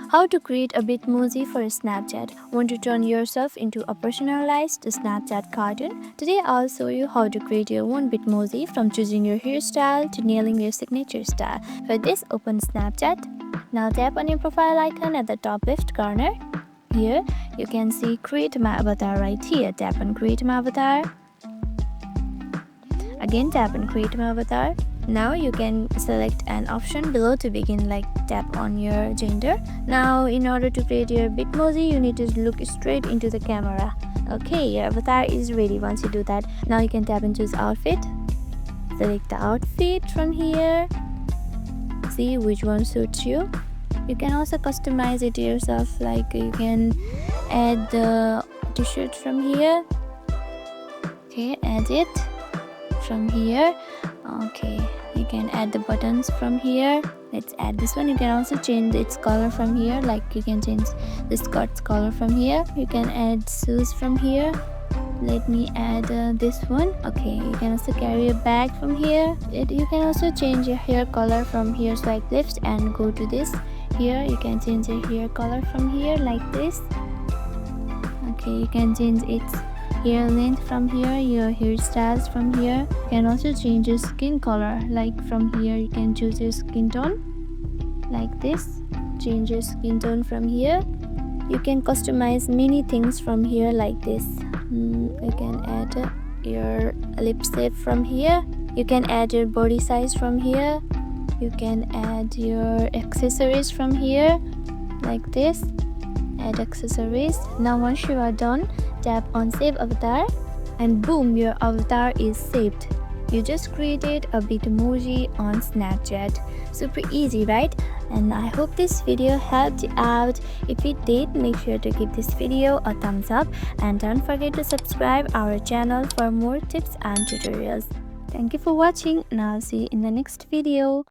How to create a Bitmoji for Snapchat. Want to turn yourself into a personalized Snapchat cartoon? Today I'll show you how to create your own Bitmoji, from choosing your hairstyle to nailing your signature style. For this, open Snapchat. Now tap on your profile icon at the top left corner. Here you can see create my avatar right here. Tap on create my avatar. Again tap on create my avatar. Now you can select an option below to begin, like tap on your gender. Now in order to create your Bitmoji, you need to look straight into the camera. Okay, your avatar is ready. Once you do that, now you can tap and choose outfit. Select the outfit from here. See which one suits you. You can also customize it yourself, like you can add the t-shirt from here. Okay, add it from here. Okay, you can add the buttons from here. Let's add this one. You can also change its color from here, like you can change the skirt's color from here. You can add shoes from here. Let me add this one. Okay, you can also carry a bag from here. You can also change your hair color from here. Swipe left and go to this. Here you can change your hair color from here, like this. Okay, you can change its hair length from here, your hairstyles from here. You can also change your skin color, like from here you can choose your skin tone like this. Change your skin tone from here. You can customize many things from here, like this. You can add your lip shape from here. You can add your body size from here. You can add your accessories from here, like this. Add accessories. Now once you are done, tap on save avatar and boom, your avatar is saved. You just created a Bitmoji on Snapchat. Super easy, right? And I hope this video helped you out. If it did, make sure to give this video a thumbs up and don't forget to subscribe our channel for more tips and tutorials. Thank you for watching and I'll see you in the next video.